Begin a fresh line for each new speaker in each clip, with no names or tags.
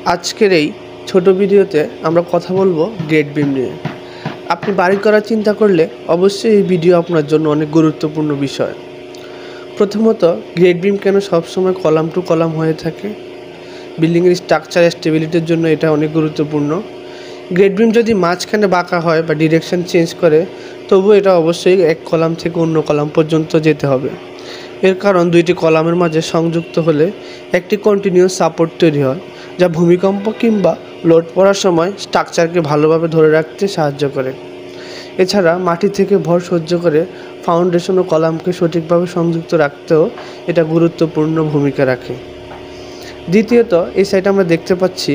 আজকের এই ছোট ভিডিওতে আমরা কথা বলবো গ্রেড বিম নিয়ে। আপনি বাড়ি করার চিন্তা করলে অবশ্যই এই ভিডিও আপনার জন্য অনেক গুরুত্বপূর্ণ বিষয়। প্রথমত, গ্রেড বিম কেন সবসময় কলাম টু কলাম হয়ে থাকে? বিল্ডিংয়ের স্ট্রাকচার স্টেবিলিটির জন্য এটা অনেক গুরুত্বপূর্ণ। গ্রেড বিম যদি মাঝখানে বাঁকা হয় বা ডিরেকশন চেঞ্জ করে, তবুও এটা অবশ্যই এক কলাম থেকে অন্য কলাম পর্যন্ত যেতে হবে। এর কারণ দুইটি কলামের মাঝে সংযুক্ত হলে একটি কন্টিনিউয়াস সাপোর্ট তৈরি হয়, যা ভূমিকম্প কিংবা লোড পড়ার সময় স্ট্রাকচারকে ভালোভাবে ধরে রাখতে সাহায্য করে। এছাড়া মাটি থেকে ভর সহ্য করে ফাউন্ডেশন ও কলামকে সঠিকভাবে সংযুক্ত রাখতেও এটা গুরুত্বপূর্ণ ভূমিকা রাখে। দ্বিতীয়ত, এই সাইডে আমরা দেখতে পাচ্ছি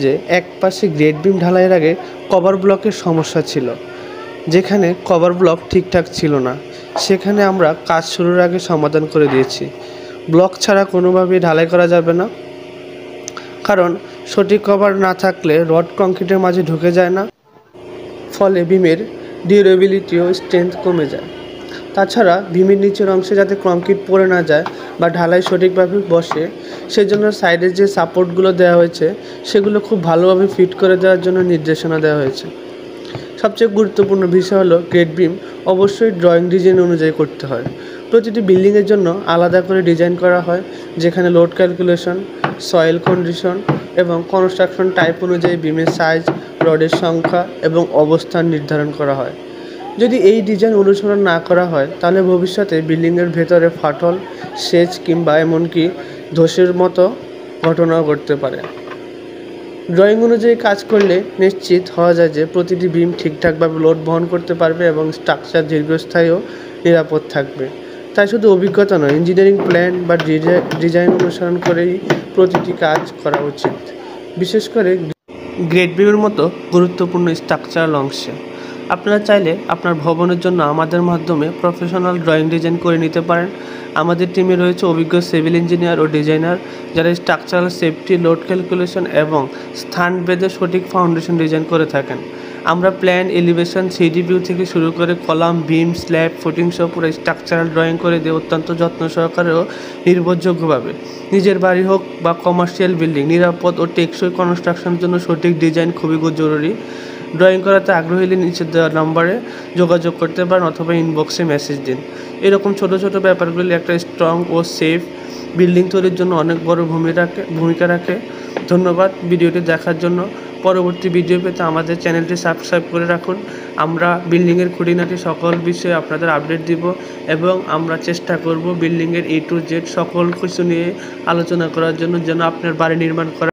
যে এক পাশে গ্রেড বিম ঢালাইয়ের আগে কভার ব্লকের সমস্যা ছিল। যেখানে কভার ব্লক ঠিকঠাক ছিল না, সেখানে আমরা কাজ শুরুর আগে সমাধান করে দিয়েছি। ব্লক ছাড়া কোনোভাবেই ঢালাই করা যাবে না, কারণ সঠিক কভার না থাকলে রড কংক্রিটের মাঝে ঢুকে যায় না, ফলে বিমের ডিউরেবিলিটি ও স্ট্রেংথ কমে যায়। তাছাড়া বিমের নিচের অংশে যাতে কংক্রিট পড়ে না যায় বা ঢালাই সঠিকভাবে বসে, সেজন্য সাইডের যে সাপোর্টগুলো দেওয়া হয়েছে সেগুলো খুব ভালোভাবে ফিট করে দেওয়ার জন্য নির্দেশনা দেওয়া হয়েছে। সবচেয়ে গুরুত্বপূর্ণ বিষয় হলো গ্রেড বিম অবশ্যই ড্রয়িং ডিজাইন অনুযায়ী করতে হয়। প্রতিটি বিল্ডিংয়ের জন্য আলাদা করে ডিজাইন করা হয়, যেখানে লোড ক্যালকুলেশন, সয়েল কন্ডিশন এবং কনস্ট্রাকশন টাইপ অনুযায়ী বিমের সাইজ, রডের সংখ্যা এবং অবস্থান নির্ধারণ করা হয়। যদি এই ডিজাইন অনুসরণ না করা হয়, তাহলে ভবিষ্যতে বিল্ডিংয়ের ভেতরে ফাটল, সেচ কিংবা এমনকি ধসের মতো ঘটনাও ঘটতে পারে। ড্রয়িং অনুযায়ী কাজ করলে নিশ্চিত হওয়া যায় যে প্রতিটি বিম ঠিকঠাকভাবে লোড বহন করতে পারবে এবং স্ট্রাকচার দীর্ঘস্থায়ী ও নিরাপদ থাকবে। তাই শুধু অভিজ্ঞতা নয়, ইঞ্জিনিয়ারিং প্ল্যান বা ডিজাইন অনুসরণ করেই প্রতিটি কাজ করা উচিত, বিশেষ করে গ্রেড বিমের মতো গুরুত্বপূর্ণ স্ট্রাকচারাল অংশে। আপনারা চাইলে আপনার ভবনের জন্য আমাদের মাধ্যমে প্রফেশনাল ড্রয়িং ডিজাইন করে নিতে পারেন। আমাদের টিমে রয়েছে অভিজ্ঞ সিভিল ইঞ্জিনিয়ার ও ডিজাইনার, যারা স্ট্রাকচারাল সেফটি, লোড ক্যালকুলেশন এবং স্থান ভেদে সঠিক ফাউন্ডেশন ডিজাইন করে থাকেন। আমরা প্ল্যান, এলিভেশন, 3D ভিউ থেকে শুরু করে কলাম, বিম, স্ল্যাব, ফুটিং সহ পুরো স্ট্রাকচারাল ড্রয়িং করে দিয়ে অত্যন্ত যত্ন সহকারে ও নির্ভরযোগ্যভাবে। নিজের বাড়ি হোক বা কমার্শিয়াল বিল্ডিং, নিরাপদ ও টেকসই কনস্ট্রাকশনের জন্য সঠিক ডিজাইন খুবই জরুরি। ড্রয়িং করাতে আগ্রহী হলে নিচে দেওয়া নম্বরে যোগাযোগ করতে পারেন অথবা ইনবক্সে মেসেজ দিন। এরকম ছোট ছোট ব্যাপারগুলি একটা স্ট্রং ও সেফ বিল্ডিং তৈরির জন্য অনেক বড় ভূমিকা রাখে। ধন্যবাদ ভিডিওটি দেখার জন্য। পরবর্তী ভিডিও পেতে আমাদের চ্যানেলটি সাবস্ক্রাইব করে রাখুন। আমরা বিল্ডিংয়ের খুঁটিনাটি সকল বিষয়ে আপনাদের আপডেট দিব এবং আমরা চেষ্টা করব বিল্ডিংয়ের A to Z সকল কিছু নিয়ে আলোচনা করার জন্য, যেন আপনার বাড়ি নির্মাণ করা